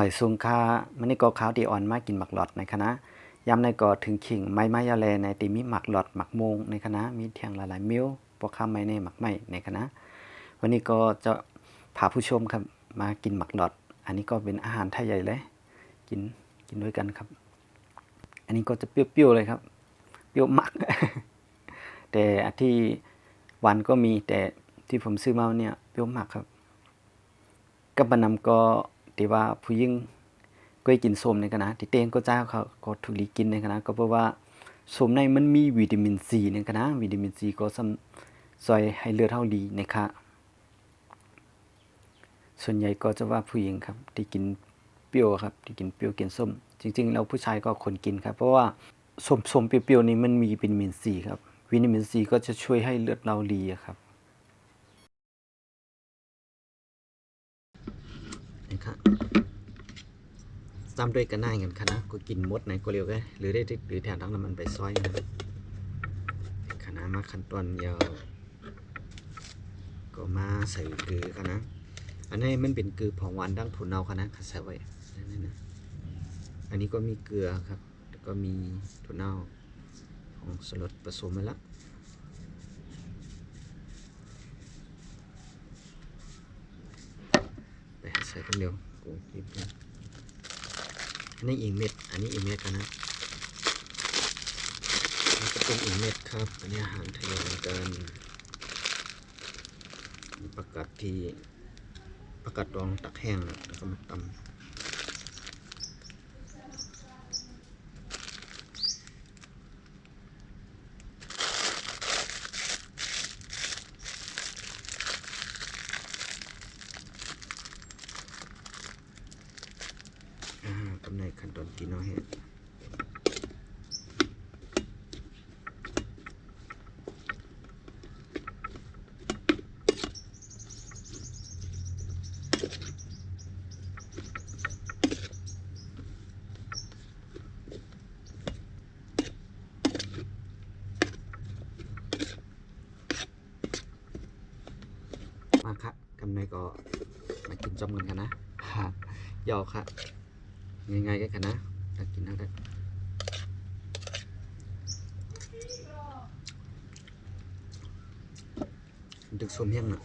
หมายสูงค่ามันนี่ก็ขาวดีอ่อนมากินหมักหลอดในคณะยำในก็ถึงขิงไม้ยาแลในตีมีหมักหลอดหมักโมงในคณะมีเทียงหลายๆมิ้วพวกข้ามไม้ในหมักไม้ในคณะวันนี้ก็จะพาผู้ชมครับมากินหมักหลอดอันนี้ก็เป็นอาหารไทยใหญ่เลยกินด้วยกันครับอันนี้ก็จะเปรี้ยวๆเลยครับเปรี้ยวมาก แต่ที่หวานก็มีแต่ที่ผมซื้อมาเนี่ยเปรี้ยวมากครับกับบะนำก็ที่ว่าผู้หญิงก็กินส้มในคณะที่เต้งก็จ้าเขาก็ถูกลีกินในคณะก็เพราะว่าส้มในมันมีวิตามินซีในคณะวิตามินซีก็ช่วยให้เลือดเท่าดีนะคะส่วนใหญ่ก็จะว่าผู้หญิงครับที่กินเปรี้ยวครับที่กินเปรี้ยวกินส้มจริงๆแล้วผู้ชายก็คนกินครับเพราะว่าส้มเปรี้ยวๆนี่มันมีวิตามินซีครับวิตามินซีก็จะช่วยให้เลือดเราดีครับนะครับตามด้วยกันหน้าเงินคณะก็กินมดไหนก็เร็วกันหรือได้หรือแทนทั้งน้ำมันไปซอยนะคณะมาขั้นตอนยาวก็มาใส่เกลือคณะอันนี้มันเป็นเกลือผงหวานดั้งผุนเอาคณะใส่ไว้นั่นนะอันนี้ก็มีเกลือครับแล้วก็มีถั่วเน่าของสลดผสมไปแล้วไปใส่กันเร็วกูกินกันอันนี้อีกเม็ดอันนี้อีกเม็ดกันนะนี่ก็เป็นอีกเม็ดครับอันนี้อาหารทะเลเหมือนกันประกาศที่ประกาศดองตักแห้งแล้วก็มาตำกำในขั้นตอนที่น้อยเห็ดมาครับกำในก็มากินจอมกันนะยอครับง่ายๆกันนะถ้ากินได้ดึกสมแห้งน่ะ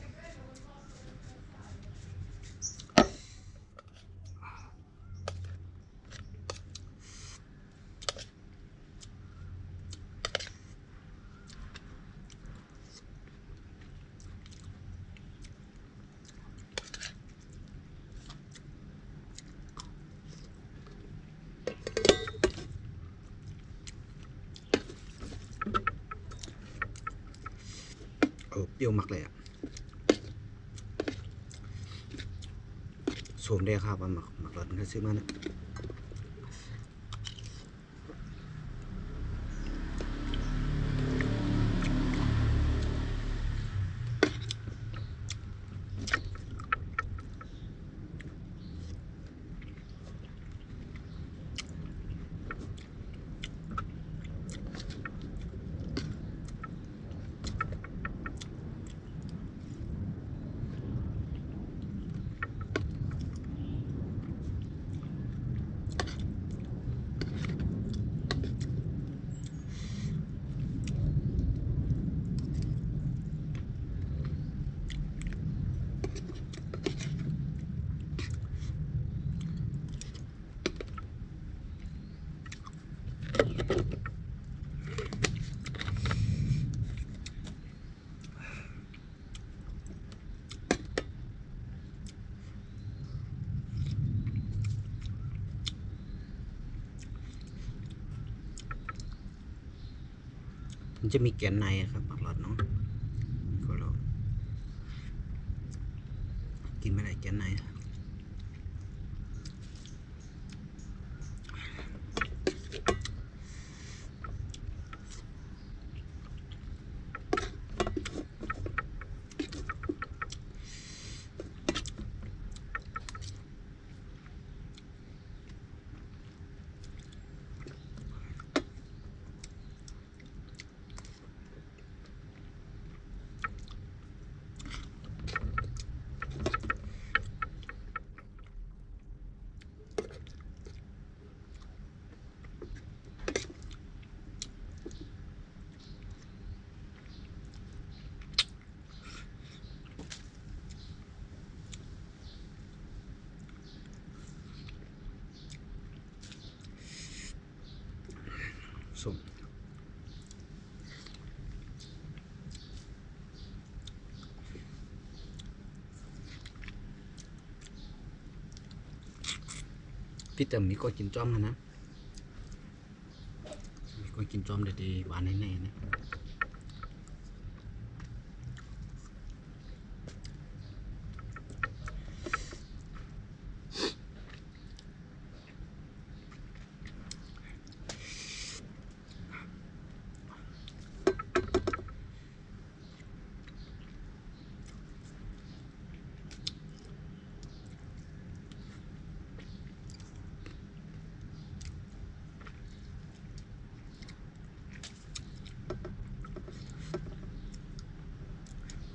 เปรี้ยวมากเลยอ่ะสวมได้ครับว่าหมักรสมันก็ซื้อมานะมันจะมีแกนในครับหมักรสเนาะก็เรากินไม่ได้แกนใน ส้มพี่เติมมีก็กินจ้อมนะมีก็กินจ้อมได้ดีหวานแน่ๆนะ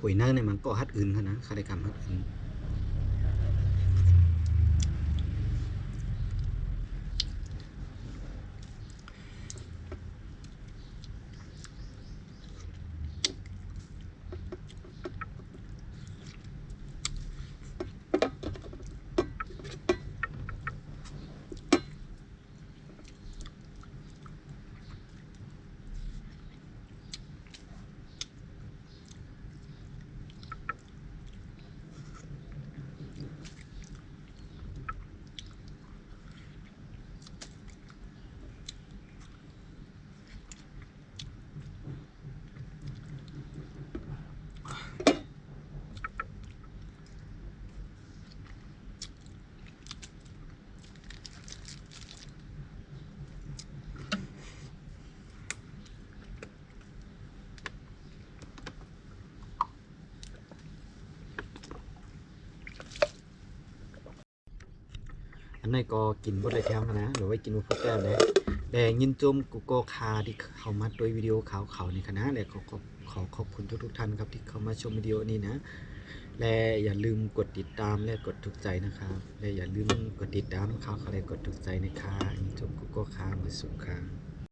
หวยนั่งเนี่ยมันก็ฮัดอื่นเขานะคาได้กรรมฮัดอื่นอันนี้ก็กินบดได้แถมนะหรือว่ากินบุฟเฟ่ต์เลยแต่ยินจมกูโกคาที่เข้ามาด้วยวิดีโอเขาในคณะเลยขอขอบคุณทุกท่านครับที่เข้ามาชมวิดีโอนี้นะและอย่าลืมกดติดตามและกดถูกใจนะครับและอย่าลืมกดติดตามเขาและกดถูกใจนะคะยินจมกูโกคามือสุขค่ะ